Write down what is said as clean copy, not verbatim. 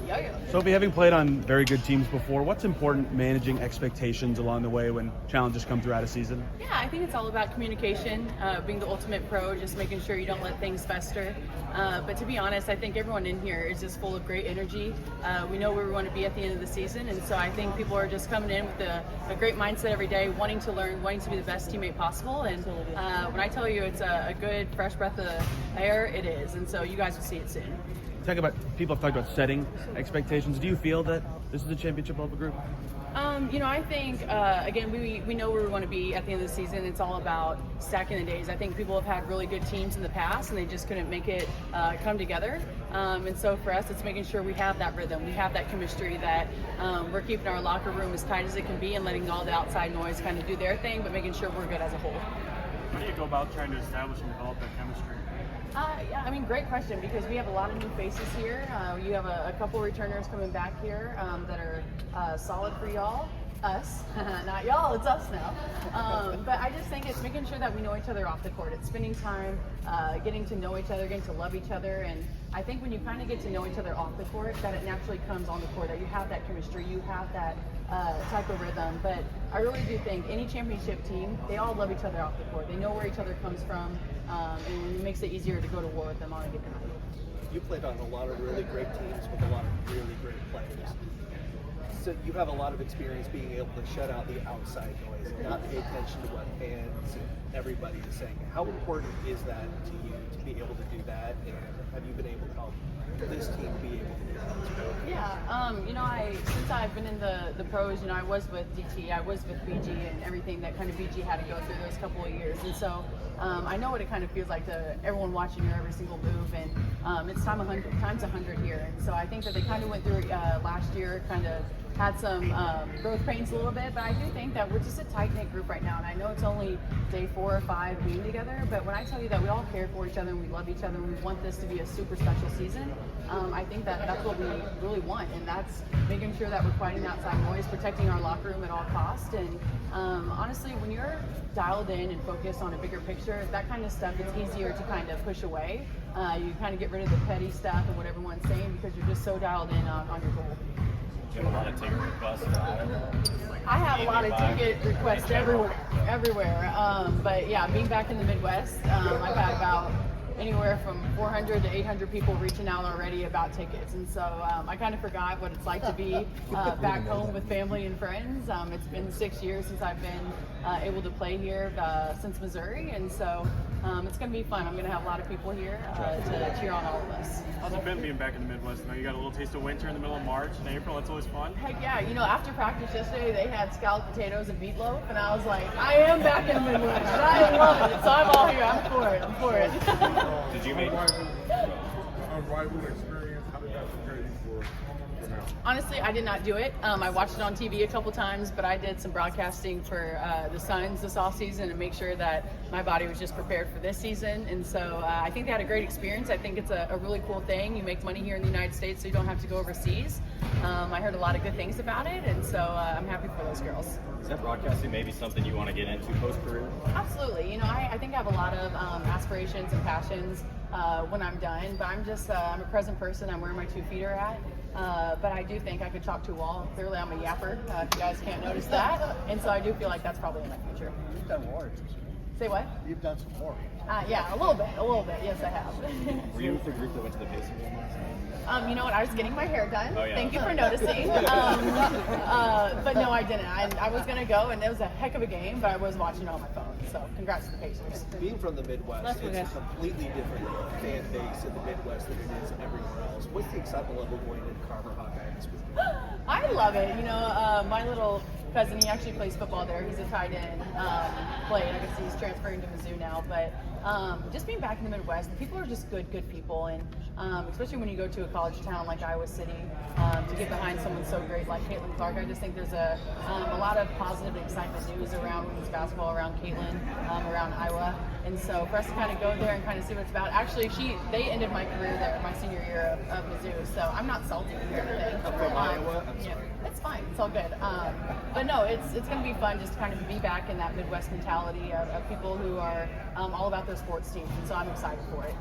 Yo-yo. Sophie, having played on very good teams before, what's important managing expectations along the way when challenges come throughout a season? Yeah, I think it's all about communication, being the ultimate pro, just making sure you don't let things fester. But to be honest, I think everyone in here is just full of great energy. We know where we want to be at the end of the season, and so I think people are just coming in with a great mindset every day, wanting to learn, wanting to be the best teammate possible. And when I tell you it's a good, fresh breath of air, it is. And so you guys will see it soon. People have talked about setting expectations. Do you feel that this is a championship level group? I think, again, we know where we want to be at the end of the season. It's all about stacking the days. I think people have had really good teams in the past, and they just couldn't make it come together. And so for us, it's making sure we have that rhythm, we have that chemistry, that we're keeping our locker room as tight as it can be and letting all the outside noise kind of do their thing, but making sure we're good as a whole. How do you go about trying to establish and develop that chemistry? Great question, because we have a lot of new faces here. You have a couple returners coming back here that are solid for y'all. Us, not y'all, it's us now. But I just think it's making sure that we know each other off the court. It's spending time, getting to know each other, getting to love each other. And I think when you kind of get to know each other off the court, that it naturally comes on the court, that you have that chemistry, you have that type of rhythm. But I really do think any championship team, they all love each other off the court. They know where each other comes from, and it makes it easier to go to war with them on a given night. You played on a lot of really great teams with a lot of really great players. So you have a lot of experience being able to shut out the outside noise and not pay attention to what fans and everybody is saying. How important is that to you to be able to do that, and have you been able to help this team be able to do that? Since I've been in the pros, I was with DT, I was with BG, and everything that kind of BG had to go through those couple of years. And so I know what it kind of feels like to everyone watching your every single move, and it's times 100 here. And so I think that they kind of went through last year, kind of had some growth pains a little bit, but I do think that we're just a tight-knit group right now, and I know it's only day 4 or 5 being together, but when I tell you that we all care for each other and we love each other and we want this to be a super special season, I think that that's what we really want, and that's making sure that we're fighting outside noise, protecting our locker room at all costs. And honestly, when you're dialed in and focused on a bigger picture, that kind of stuff is easier to kind of push away. You kind of get rid of the petty stuff and what everyone's saying because you're just so dialed in on your goal. You have a lot of ticket requests for Iowa. I have a lot of ticket requests everywhere. But yeah, being back in the Midwest, I've had about anywhere from 400 to 800 people reaching out already about tickets, and so I kind of forgot what it's like to be back home with family and friends. It's been 6 years since I've been able to play here since Missouri, and so it's going to be fun. I'm going to have a lot of people here to cheer on all of us. How's it been being back in the Midwest? Now you got a little taste of winter in the middle of March and April. That's always fun. Heck yeah! After practice yesterday, they had scalloped potatoes and meatloaf, and I was like, I am back in the Midwest, and I love it. So I'm all here. I'm for it. Did you make rival experience? How did that prepare you for now? Honestly, I did not do it. I watched it on TV a couple times, but I did some broadcasting for the Suns this off season and make sure that my body was just prepared for this season. And so I think they had a great experience. I think it's a really cool thing. You make money here in the United States, so you don't have to go overseas. I heard a lot of good things about it, and so I'm happy for those girls. Is that broadcasting maybe something you want to get into post-career? Absolutely. I think I have a lot of aspirations and passions when I'm done, but I'm a present person. I'm where my 2 feet are at. But I do think I could talk to a wall. Clearly, I'm a yapper, if you guys can't notice that. And so I do feel like that's probably in my future. You've done more. Say what? You've done some more. Yeah, a little bit. Yes, I have. Were you with the group that went to the Pacers game last night? You know what? I was getting my hair done. Oh, yeah. Thank you for noticing. But no, I didn't. I was going to go, and it was a heck of a game, but I was watching it on my phone. So congrats to the Pacers. Being from the Midwest, it's a completely different fan base in the Midwest than it is everywhere else. What's the excitement level going into Carver Hawkeye this week? I love it. My little cousin, he actually plays football there. He's a tight end. I guess he's transferring to Mizzou now. But just being back in the Midwest, people are just good people. And especially when you go to a college town like Iowa City, to get behind someone so great like Caitlin Clark, I just think there's a lot of positive excitement news around women's basketball, around Caitlin, around Iowa. And so for us to kind of go there and kind of see what it's about. Actually, they ended my career there, my senior year of Mizzou. So I'm not salty or anything. From Iowa? I'm sorry. It's fine. It's all good. But no, it's going to be fun just to kind of be back in that Midwest mentality of people who are all about their sports teams. And so I'm excited for it.